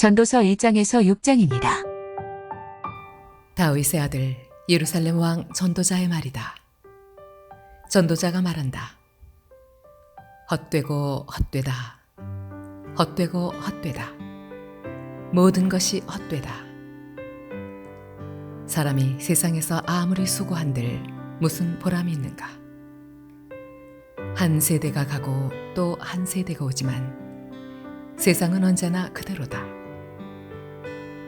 전도서 1장에서 6장입니다. 다윗의 아들 예루살렘 왕 전도자의 말이다. 전도자가 말한다. 헛되고 헛되다. 헛되고 헛되다. 모든 것이 헛되다. 사람이 세상에서 아무리 수고한들 무슨 보람이 있는가? 한 세대가 가고 또 한 세대가 오지만 세상은 언제나 그대로다.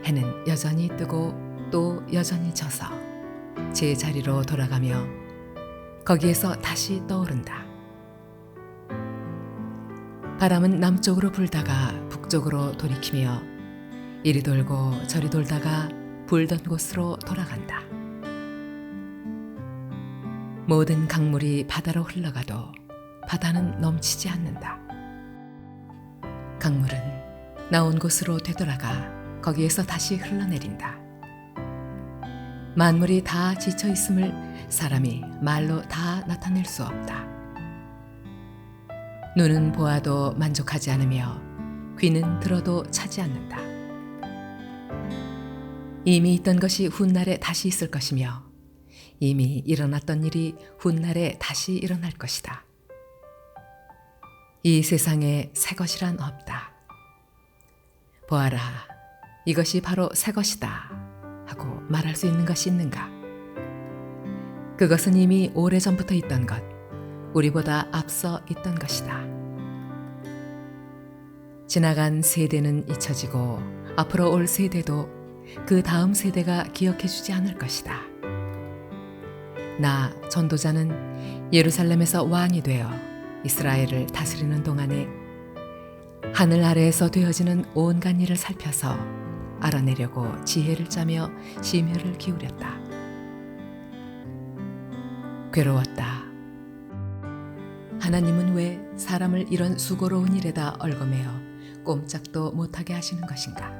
해는 여전히 뜨고 또 여전히 져서 제 자리로 돌아가며 거기에서 다시 떠오른다. 바람은 남쪽으로 불다가 북쪽으로 돌이키며 이리 돌고 저리 돌다가 불던 곳으로 돌아간다. 모든 강물이 바다로 흘러가도 바다는 넘치지 않는다. 강물은 나온 곳으로 되돌아가 거기에서 다시 흘러내린다. 만물이 다 지쳐 있음을 사람이 말로 다 나타낼 수 없다. 눈은 보아도 만족하지 않으며 귀는 들어도 차지 않는다. 이미 있던 것이 훗날에 다시 있을 것이며 이미 일어났던 일이 훗날에 다시 일어날 것이다. 이 세상에 새 것이란 없다. 보아라, 이것이 바로 새 것이다 하고 말할 수 있는 것이 있는가? 그것은 이미 오래전부터 있던 것, 우리보다 앞서 있던 것이다. 지나간 세대는 잊혀지고 앞으로 올 세대도 그 다음 세대가 기억해주지 않을 것이다. 나 전도자는 예루살렘에서 왕이 되어 이스라엘을 다스리는 동안에 하늘 아래에서 되어지는 온갖 일을 살펴서 알아내려고 지혜를 짜며 심혈을 기울였다. 괴로웠다. 하나님은 왜 사람을 이런 수고로운 일에다 얽어매어 꼼짝도 못하게 하시는 것인가?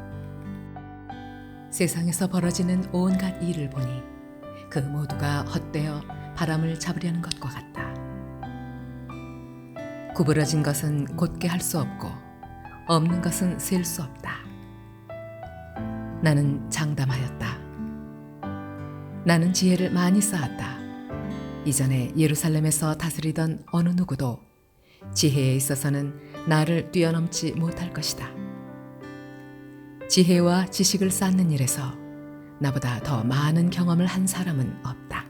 세상에서 벌어지는 온갖 일을 보니 그 모두가 헛되어 바람을 잡으려는 것과 같다. 구부러진 것은 곧게 할 수 없고 없는 것은 셀 수 없다. 나는 장담하였다. 나는 지혜를 많이 쌓았다. 이전에 예루살렘에서 다스리던 어느 누구도 지혜에 있어서는 나를 뛰어넘지 못할 것이다. 지혜와 지식을 쌓는 일에서 나보다 더 많은 경험을 한 사람은 없다.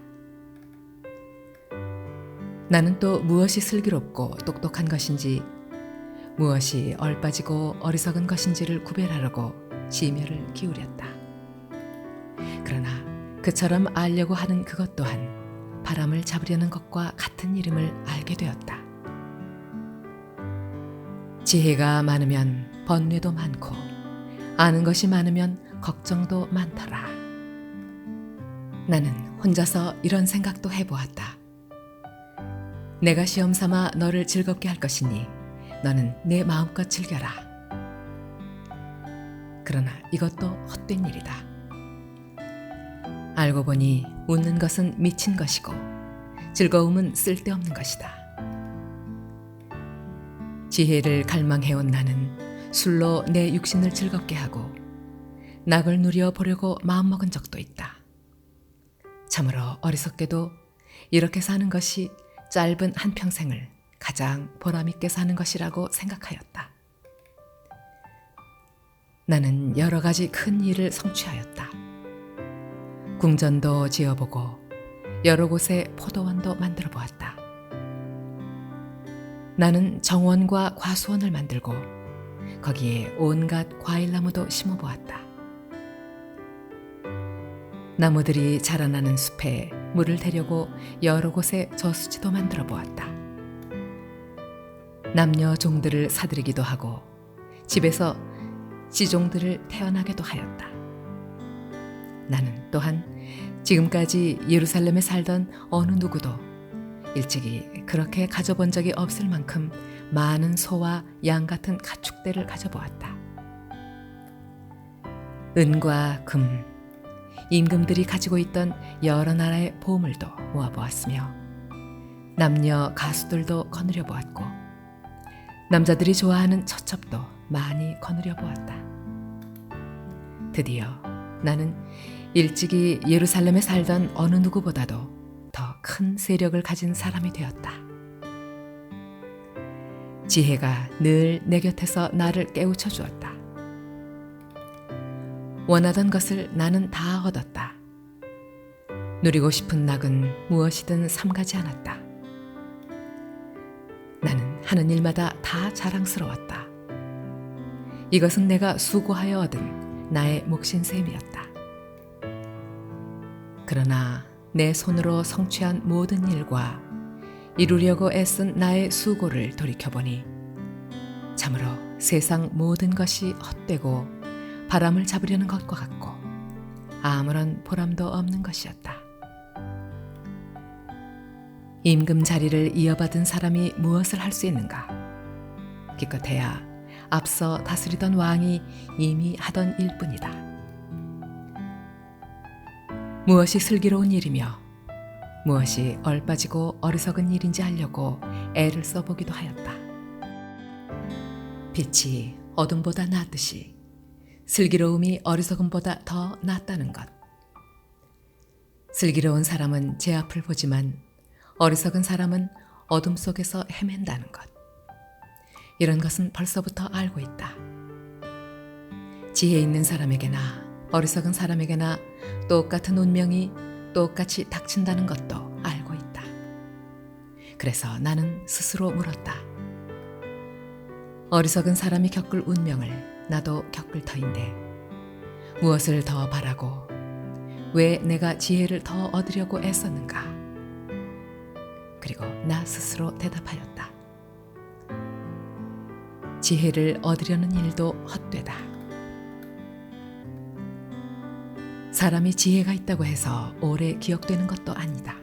나는 또 무엇이 슬기롭고 똑똑한 것인지 무엇이 얼빠지고 어리석은 것인지를 구별하려고 심혈을 기울였다. 그러나 그처럼 알려고 하는 그것 또한 바람을 잡으려는 것과 같은 이름을 알게 되었다. 지혜가 많으면 번뇌도 많고 아는 것이 많으면 걱정도 많더라. 나는 혼자서 이런 생각도 해보았다. 내가 시험 삼아 너를 즐겁게 할 것이니 너는 내 마음껏 즐겨라. 그러나 이것도 헛된 일이다. 알고 보니 웃는 것은 미친 것이고 즐거움은 쓸데없는 것이다. 지혜를 갈망해온 나는 술로 내 육신을 즐겁게 하고 낙을 누려보려고 마음먹은 적도 있다. 참으로 어리석게도 이렇게 사는 것이 짧은 한평생을 가장 보람있게 사는 것이라고 생각하였다. 나는 여러 가지 큰 일을 성취하였다. 궁전도 지어보고 여러 곳에 포도원도 만들어 보았다. 나는 정원과 과수원을 만들고 거기에 온갖 과일나무도 심어보았다. 나무들이 자라나는 숲에 물을 대려고 여러 곳에 저수지도 만들어 보았다. 남녀 종들을 사들이기도 하고 집에서 지종들을 태어나게도 하였다. 나는 또한 지금까지 예루살렘에 살던 어느 누구도 일찍이 그렇게 가져본 적이 없을 만큼 많은 소와 양 같은 가축대를 가져보았다. 은과 금, 임금들이 가지고 있던 여러 나라의 보물도 모아보았으며 남녀 가수들도 거느려 보았고 남자들이 좋아하는 처첩도 많이 거느려 보았다. 드디어 나는 일찍이 예루살렘에 살던 어느 누구보다도 더 큰 세력을 가진 사람이 되었다. 지혜가 늘 내 곁에서 나를 깨우쳐 주었다. 원하던 것을 나는 다 얻었다. 누리고 싶은 낙은 무엇이든 삼가지 않았다. 나는 하는 일마다 다 자랑스러웠다. 이것은 내가 수고하여 얻은 나의 몫인 셈이었다. 그러나 내 손으로 성취한 모든 일과 이루려고 애쓴 나의 수고를 돌이켜보니 참으로 세상 모든 것이 헛되고 바람을 잡으려는 것과 같고 아무런 보람도 없는 것이었다. 임금 자리를 이어받은 사람이 무엇을 할 수 있는가? 기껏해야 앞서 다스리던 왕이 이미 하던 일뿐이다. 무엇이 슬기로운 일이며 무엇이 얼빠지고 어리석은 일인지 알려고 애를 써보기도 하였다. 빛이 어둠보다 낫듯이 슬기로움이 어리석음보다 더 낫다는 것. 슬기로운 사람은 제 앞을 보지만 어리석은 사람은 어둠 속에서 헤맨다는 것. 이런 것은 벌써부터 알고 있다. 지혜 있는 사람에게나 어리석은 사람에게나 똑같은 운명이 똑같이 닥친다는 것도 알고 있다. 그래서 나는 스스로 물었다. 어리석은 사람이 겪을 운명을 나도 겪을 터인데 무엇을 더 바라고 왜 내가 지혜를 더 얻으려고 애썼는가? 그리고 나 스스로 대답하였다. 지혜를 얻으려는 일도 헛되다. 사람이 지혜가 있다고 해서 오래 기억되는 것도 아니다.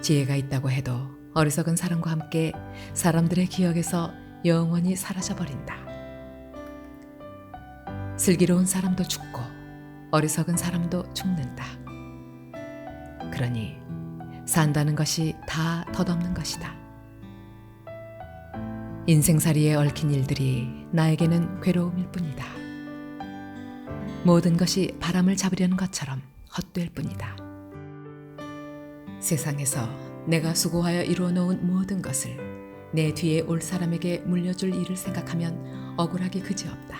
지혜가 있다고 해도 어리석은 사람과 함께 사람들의 기억에서 영원히 사라져버린다. 슬기로운 사람도 죽고 어리석은 사람도 죽는다. 그러니 산다는 것이 다 덧없는 것이다. 인생살이에 얽힌 일들이 나에게는 괴로움일 뿐이다. 모든 것이 바람을 잡으려는 것처럼 헛될 뿐이다. 세상에서 내가 수고하여 이루어 놓은 모든 것을 내 뒤에 올 사람에게 물려줄 일을 생각하면 억울하기 그지없다.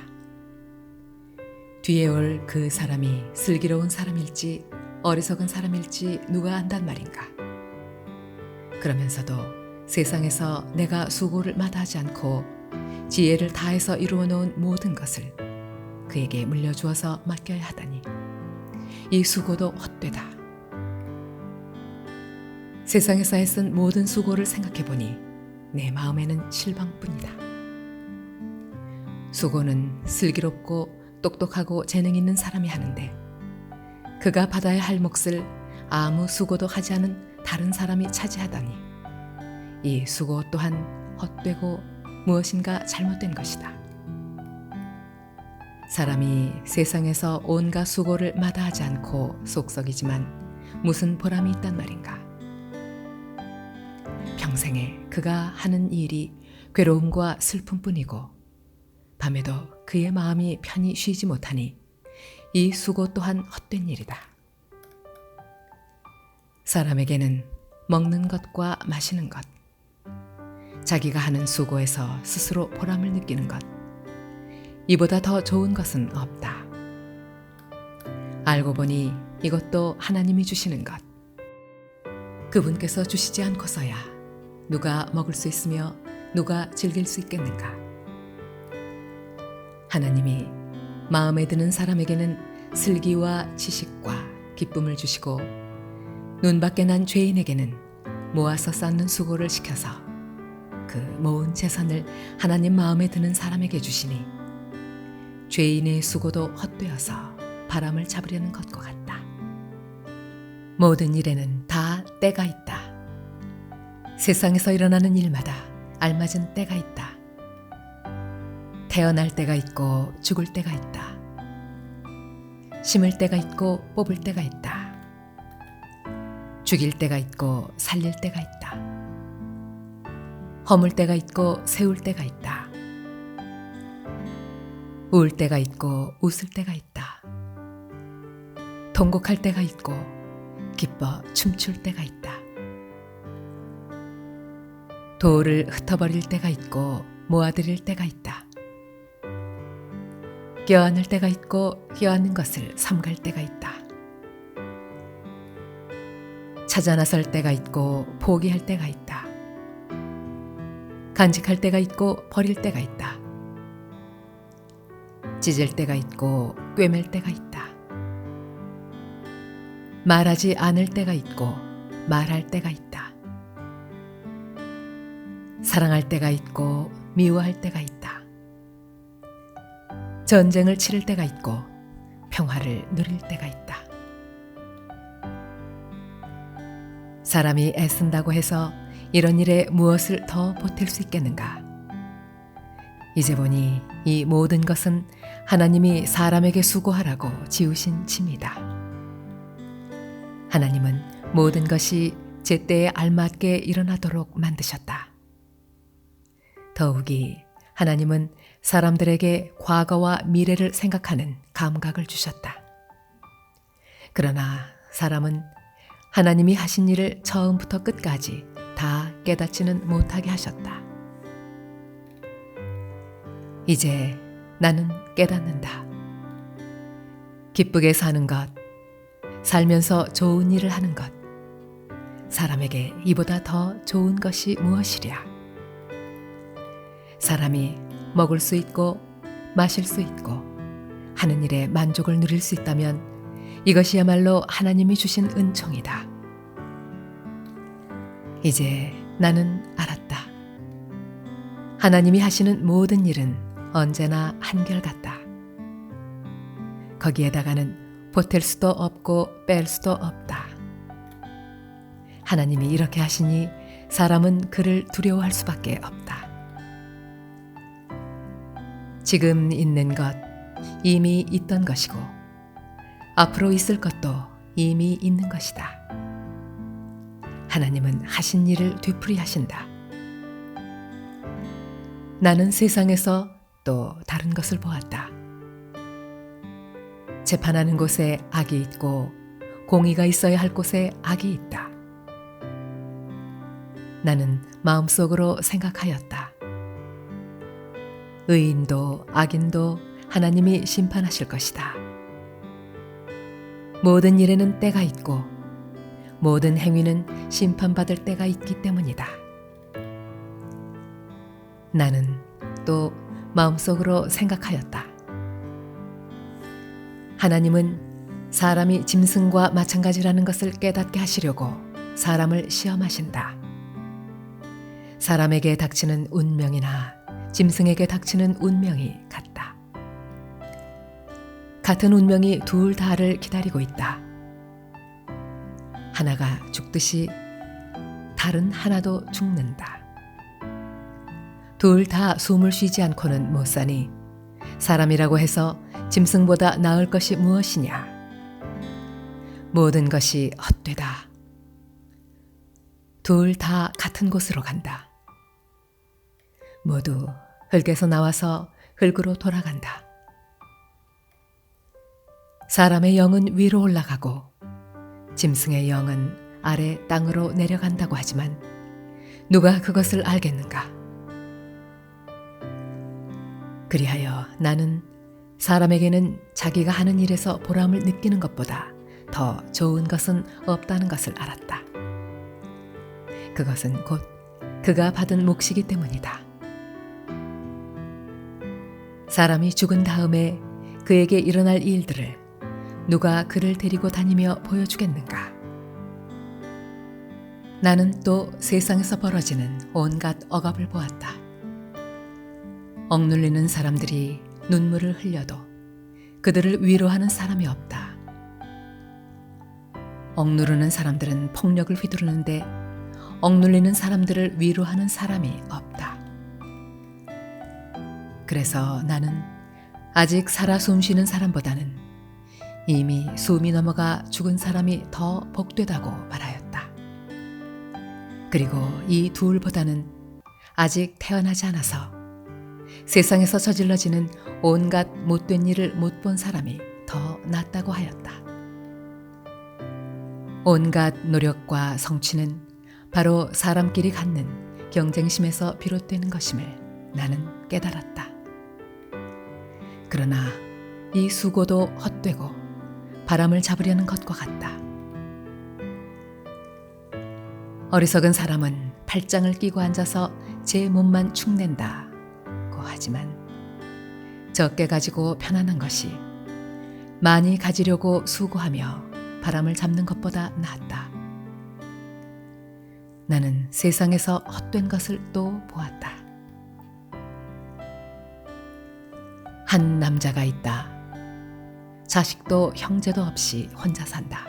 뒤에 올 그 사람이 슬기로운 사람일지 어리석은 사람일지 누가 안단 말인가. 그러면서도 세상에서 내가 수고를 마다하지 않고 지혜를 다해서 이루어 놓은 모든 것을 그에게 물려주어서 맡겨야 하다니 이 수고도 헛되다. 세상에서 애쓴 모든 수고를 생각해보니 내 마음에는 실망뿐이다. 수고는 슬기롭고 똑똑하고 재능 있는 사람이 하는데 그가 받아야 할 몫을 아무 수고도 하지 않은 다른 사람이 차지하다니 이 수고 또한 헛되고 무엇인가 잘못된 것이다. 사람이 세상에서 온갖 수고를 마다하지 않고 속썩이지만 무슨 보람이 있단 말인가. 평생에 그가 하는 일이 괴로움과 슬픔뿐이고 밤에도 그의 마음이 편히 쉬지 못하니 이 수고 또한 헛된 일이다. 사람에게는 먹는 것과 마시는 것, 자기가 하는 수고에서 스스로 보람을 느끼는 것, 이보다 더 좋은 것은 없다. 알고 보니 이것도 하나님이 주시는 것. 그분께서 주시지 않고서야 누가 먹을 수 있으며 누가 즐길 수 있겠는가. 하나님이 마음에 드는 사람에게는 슬기와 지식과 기쁨을 주시고 눈밖에 난 죄인에게는 모아서 쌓는 수고를 시켜서 그 모은 재산을 하나님 마음에 드는 사람에게 주시니 죄인의 수고도 헛되어서 바람을 잡으려는 것과 같다. 모든 일에는 다 때가 있다. 세상에서 일어나는 일마다 알맞은 때가 있다. 태어날 때가 있고 죽을 때가 있다. 심을 때가 있고 뽑을 때가 있다. 죽일 때가 있고 살릴 때가 있다. 허물 때가 있고 세울 때가 있다. 울 때가 있고 웃을 때가 있다. 통곡할 때가 있고 기뻐 춤출 때가 있다. 돌을 흩어버릴 때가 있고 모아들일 때가 있다. 껴안을 때가 있고 껴안는 것을 삼갈 때가 있다. 찾아 나설 때가 있고 포기할 때가 있다. 간직할 때가 있고 버릴 때가 있다. 찢을 때가 있고 꿰맬 때가 있다. 말하지 않을 때가 있고 말할 때가 있다. 사랑할 때가 있고 미워할 때가 있다. 전쟁을 치를 때가 있고 평화를 누릴 때가 있다. 사람이 애쓴다고 해서 이런 일에 무엇을 더 보탤 수 있겠는가? 이제 보니 이 모든 것은 하나님이 사람에게 수고하라고 지으신 칩니다. 하나님은 모든 것이 제때에 알맞게 일어나도록 만드셨다. 더욱이 하나님은 사람들에게 과거와 미래를 생각하는 감각을 주셨다. 그러나 사람은 하나님이 하신 일을 처음부터 끝까지 다 깨닫지는 못하게 하셨다. 이제 나는 깨닫는다. 기쁘게 사는 것, 살면서 좋은 일을 하는 것, 사람에게 이보다 더 좋은 것이 무엇이랴? 사람이 먹을 수 있고 마실 수 있고 하는 일에 만족을 누릴 수 있다면 이것이야말로 하나님이 주신 은총이다. 이제 나는 알았다. 하나님이 하시는 모든 일은 언제나 한결같다. 거기에다가는 보탤 수도 없고 뺄 수도 없다. 하나님이 이렇게 하시니 사람은 그를 두려워할 수밖에 없다. 지금 있는 것 이미 있던 것이고 앞으로 있을 것도 이미 있는 것이다. 하나님은 하신 일을 되풀이하신다. 나는 세상에서 또 다른 것을 보았다. 재판하는 곳에 악이 있고 공의가 있어야 할 곳에 악이 있다. 나는 마음속으로 생각하였다. 의인도 악인도 하나님이 심판하실 것이다. 모든 일에는 때가 있고 모든 행위는 심판받을 때가 있기 때문이다. 나는 또 마음속으로 생각하였다. 하나님은 사람이 짐승과 마찬가지라는 것을 깨닫게 하시려고 사람을 시험하신다. 사람에게 닥치는 운명이나 짐승에게 닥치는 운명이 같다. 같은 운명이 둘 다를 기다리고 있다. 하나가 죽듯이 다른 하나도 죽는다. 둘 다 숨을 쉬지 않고는 못 사니 사람이라고 해서 짐승보다 나을 것이 무엇이냐? 모든 것이 헛되다. 둘 다 같은 곳으로 간다. 모두 흙에서 나와서 흙으로 돌아간다. 사람의 영은 위로 올라가고 짐승의 영은 아래 땅으로 내려간다고 하지만 누가 그것을 알겠는가? 그리하여 나는 사람에게는 자기가 하는 일에서 보람을 느끼는 것보다 더 좋은 것은 없다는 것을 알았다. 그것은 곧 그가 받은 몫이기 때문이다. 사람이 죽은 다음에 그에게 일어날 일들을 누가 그를 데리고 다니며 보여주겠는가? 나는 또 세상에서 벌어지는 온갖 억압을 보았다. 억눌리는 사람들이 눈물을 흘려도 그들을 위로하는 사람이 없다. 억누르는 사람들은 폭력을 휘두르는데 억눌리는 사람들을 위로하는 사람이 없다. 그래서 나는 아직 살아 숨쉬는 사람보다는 이미 숨이 넘어가 죽은 사람이 더 복되다고 말하였다. 그리고 이 둘보다는 아직 태어나지 않아서 세상에서 저질러지는 온갖 못된 일을 못 본 사람이 더 낫다고 하였다. 온갖 노력과 성취는 바로 사람끼리 갖는 경쟁심에서 비롯되는 것임을 나는 깨달았다. 그러나 이 수고도 헛되고 바람을 잡으려는 것과 같다. 어리석은 사람은 팔짱을 끼고 앉아서 제 몸만 축낸다고 하지만 적게 가지고 편안한 것이 많이 가지려고 수고하며 바람을 잡는 것보다 낫다. 나는 세상에서 헛된 것을 또 보았다. 한 남자가 있다. 자식도 형제도 없이 혼자 산다.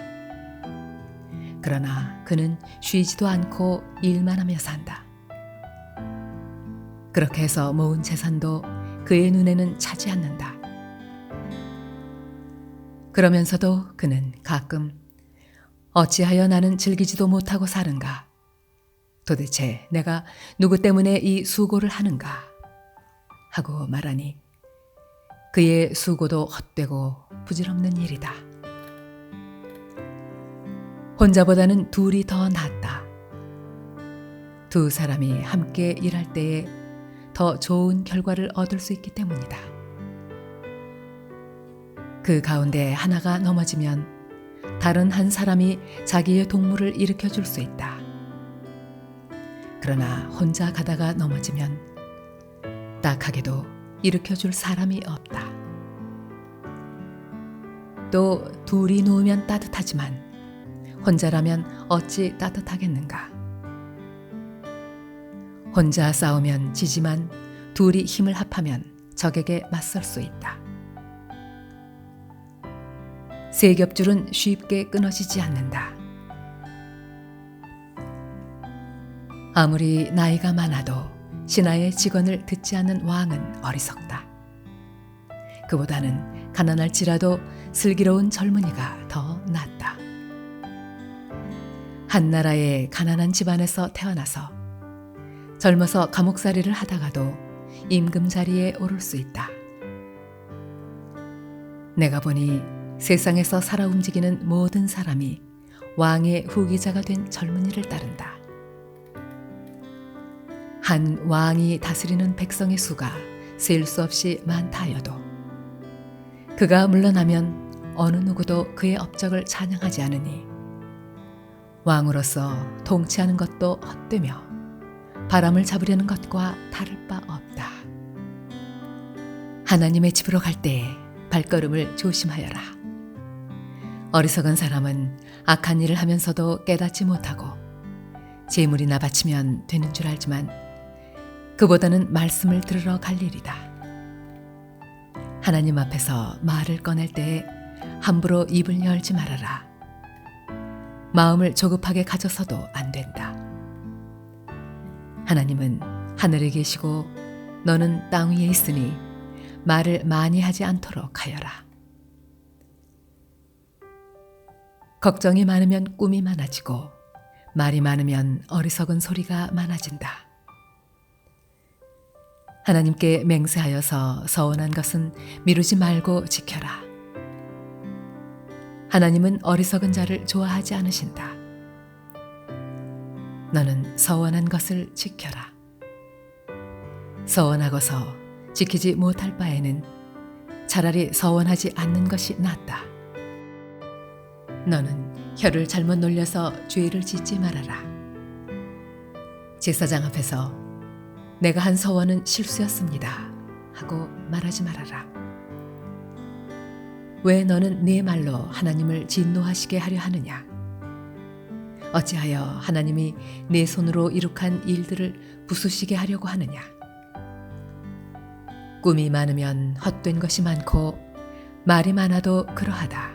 그러나 그는 쉬지도 않고 일만 하며 산다. 그렇게 해서 모은 재산도 그의 눈에는 차지 않는다. 그러면서도 그는 가끔 어찌하여 나는 즐기지도 못하고 사는가? 도대체 내가 누구 때문에 이 수고를 하는가? 하고 말하니 그의 수고도 헛되고 부질없는 일이다. 혼자보다는 둘이 더 낫다. 두 사람이 함께 일할 때에 더 좋은 결과를 얻을 수 있기 때문이다. 그 가운데 하나가 넘어지면 다른 한 사람이 자기의 동물을 일으켜 줄 수 있다. 그러나 혼자 가다가 넘어지면 딱하게도 일으켜 줄 사람이 없다. 또 둘이 누우면 따뜻하지만 혼자라면 어찌 따뜻하겠는가? 혼자 싸우면 지지만 둘이 힘을 합하면 적에게 맞설 수 있다. 세 겹줄은 쉽게 끊어지지 않는다. 아무리 나이가 많아도 신하의 직언을 듣지 않는 왕은 어리석다. 그보다는 가난할지라도 슬기로운 젊은이가 더 낫다. 한 나라의 가난한 집안에서 태어나서 젊어서 감옥살이를 하다가도 임금 자리에 오를 수 있다. 내가 보니 세상에서 살아 움직이는 모든 사람이 왕의 후기자가 된 젊은이를 따른다. 한 왕이 다스리는 백성의 수가 셀 수 없이 많다 하여도 그가 물러나면 어느 누구도 그의 업적을 찬양하지 않으니 왕으로서 통치하는 것도 헛되며 바람을 잡으려는 것과 다를 바 없다. 하나님의 집으로 갈 때에 발걸음을 조심하여라. 어리석은 사람은 악한 일을 하면서도 깨닫지 못하고 재물이나 바치면 되는 줄 알지만 그보다는 말씀을 들으러 갈 일이다. 하나님 앞에서 말을 꺼낼 때에 함부로 입을 열지 말아라. 마음을 조급하게 가져서도 안 된다. 하나님은 하늘에 계시고 너는 땅 위에 있으니 말을 많이 하지 않도록 하여라. 걱정이 많으면 꿈이 많아지고 말이 많으면 어리석은 소리가 많아진다. 하나님께 맹세하여서 서원한 것은 미루지 말고 지켜라. 하나님은 어리석은 자를 좋아하지 않으신다. 너는 서원한 것을 지켜라. 서원하고서 지키지 못할 바에는 차라리 서원하지 않는 것이 낫다. 너는 혀를 잘못 놀려서 죄를 짓지 말아라. 제사장 앞에서 내가 한 서원은 실수였습니다 하고 말하지 말아라. 왜 너는 네 말로 하나님을 진노하시게 하려 하느냐? 어찌하여 하나님이 내 손으로 이룩한 일들을 부수시게 하려고 하느냐? 꿈이 많으면 헛된 것이 많고 말이 많아도 그러하다.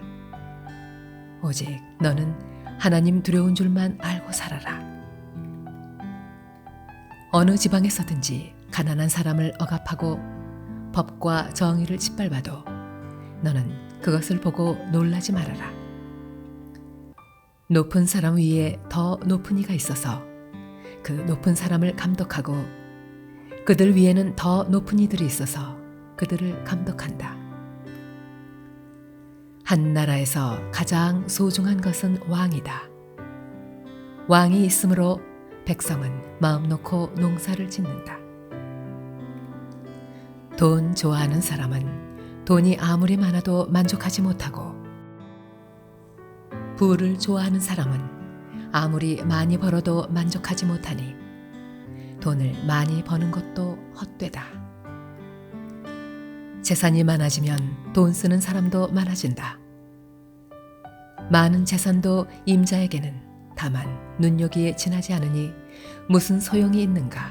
오직 너는 하나님 두려운 줄만 알고 살아라. 어느 지방에서든지 가난한 사람을 억압하고 법과 정의를 짓밟아도 너는 그것을 보고 놀라지 말아라. 높은 사람 위에 더 높은 이가 있어서 그 높은 사람을 감독하고 그들 위에는 더 높은 이들이 있어서 그들을 감독한다. 한 나라에서 가장 소중한 것은 왕이다. 왕이 있으므로 백성은 마음 놓고 농사를 짓는다. 돈 좋아하는 사람은 돈이 아무리 많아도 만족하지 못하고, 부를 좋아하는 사람은 아무리 많이 벌어도 만족하지 못하니 돈을 많이 버는 것도 헛되다. 재산이 많아지면 돈 쓰는 사람도 많아진다. 많은 재산도 임자에게는 다만 눈요기에 지나지 않으니 무슨 소용이 있는가?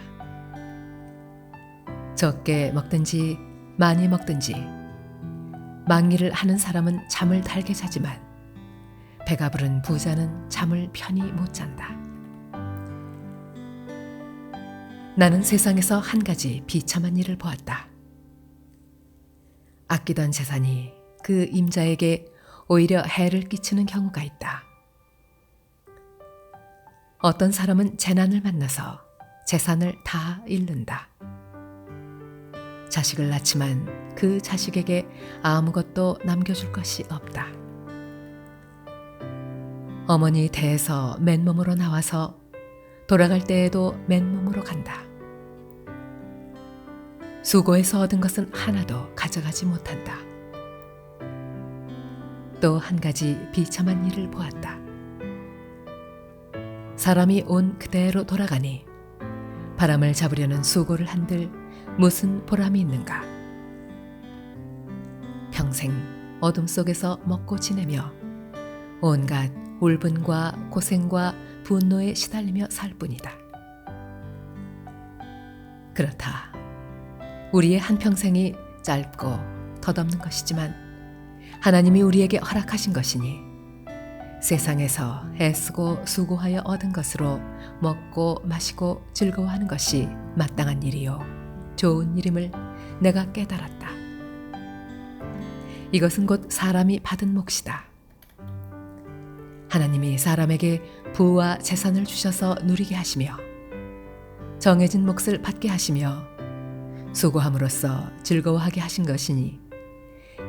적게 먹든지 많이 먹든지 망일을 하는 사람은 잠을 달게 자지만 배가 부른 부자는 잠을 편히 못 잔다. 나는 세상에서 한 가지 비참한 일을 보았다. 아끼던 재산이 그 임자에게 오히려 해를 끼치는 경우가 있다. 어떤 사람은 재난을 만나서 재산을 다 잃는다. 자식을 낳지만 그 자식에게 아무것도 남겨줄 것이 없다. 어머니 대에서 맨몸으로 나와서 돌아갈 때에도 맨몸으로 간다. 수고해서 얻은 것은 하나도 가져가지 못한다. 또 한 가지 비참한 일을 보았다. 사람이 온 그대로 돌아가니 바람을 잡으려는 수고를 한들 무슨 보람이 있는가? 평생 어둠 속에서 먹고 지내며 온갖 울분과 고생과 분노에 시달리며 살 뿐이다. 그렇다. 우리의 한평생이 짧고 덧없는 것이지만 하나님이 우리에게 허락하신 것이니 세상에서 애쓰고 수고하여 얻은 것으로 먹고 마시고 즐거워하는 것이 마땅한 일이요 좋은 일임을 내가 깨달았다. 이것은 곧 사람이 받은 몫이다. 하나님이 사람에게 부와 재산을 주셔서 누리게 하시며 정해진 몫을 받게 하시며 수고함으로써 즐거워하게 하신 것이니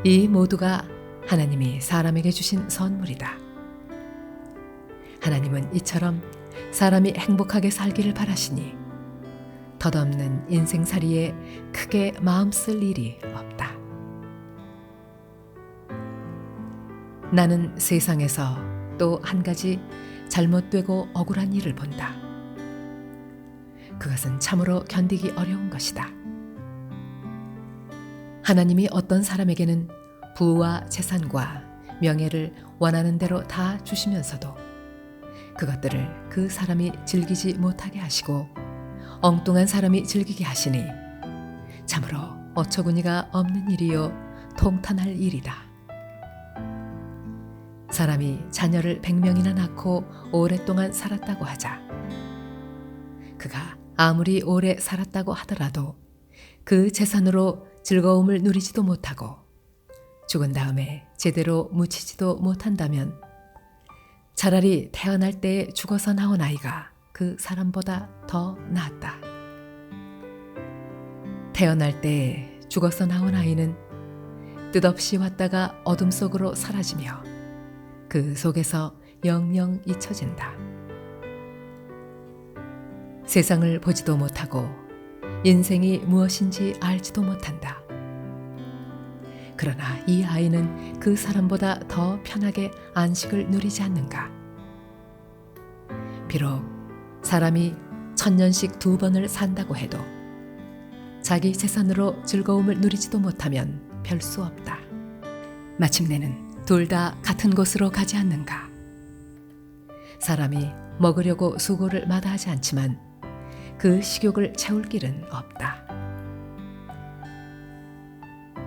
이 모두가 하나님이 사람에게 주신 선물이다. 하나님은 이처럼 사람이 행복하게 살기를 바라시니 덧없는 인생살이에 크게 마음 쓸 일이 없다. 나는 세상에서 또 한 가지 잘못되고 억울한 일을 본다. 그것은 참으로 견디기 어려운 것이다. 하나님이 어떤 사람에게는 부와 재산과 명예를 원하는 대로 다 주시면서도 그것들을 그 사람이 즐기지 못하게 하시고 엉뚱한 사람이 즐기게 하시니 참으로 어처구니가 없는 일이요 통탄할 일이다. 사람이 자녀를 100명이나 낳고 오랫동안 살았다고 하자. 그가 아무리 오래 살았다고 하더라도 그 재산으로 즐거움을 누리지도 못하고 죽은 다음에 제대로 묻히지도 못한다면 차라리 태어날 때에 죽어서 나온 아이가 그 사람보다 더 낫다. 태어날 때에 죽어서 나온 아이는 뜻없이 왔다가 어둠 속으로 사라지며 그 속에서 영영 잊혀진다. 세상을 보지도 못하고 인생이 무엇인지 알지도 못한다. 그러나 이 아이는 그 사람보다 더 편하게 안식을 누리지 않는가? 비록 사람이 1000년씩 2번을 산다고 해도 자기 재산으로 즐거움을 누리지도 못하면 별 수 없다. 마침내는 둘 다 같은 곳으로 가지 않는가? 사람이 먹으려고 수고를 마다하지 않지만 그 식욕을 채울 길은 없다.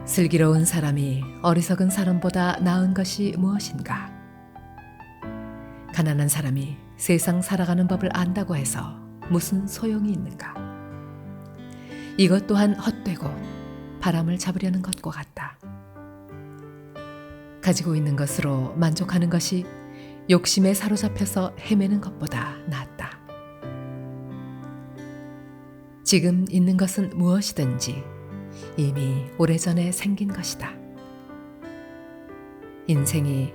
슬기로운 사람이 어리석은 사람보다 나은 것이 무엇인가? 가난한 사람이 세상 살아가는 법을 안다고 해서 무슨 소용이 있는가? 이것 또한 헛되고 바람을 잡으려는 것과 같다. 가지고 있는 것으로 만족하는 것이 욕심에 사로잡혀서 헤매는 것보다 낫다. 지금 있는 것은 무엇이든지 이미 오래전에 생긴 것이다. 인생이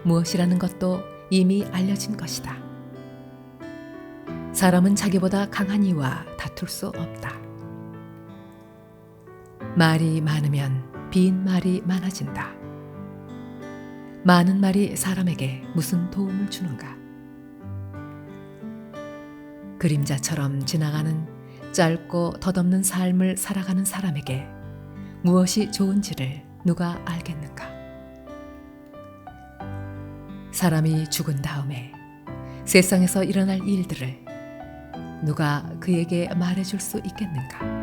무엇이라는 것도 이미 알려진 것이다. 사람은 자기보다 강한 이와 다툴 수 없다. 말이 많으면 빈 말이 많아진다. 많은 말이 사람에게 무슨 도움을 주는가? 그림자처럼 지나가는 짧고 덧없는 삶을 살아가는 사람에게 무엇이 좋은지를 누가 알겠는가? 사람이 죽은 다음에 세상에서 일어날 일들을 누가 그에게 말해줄 수 있겠는가?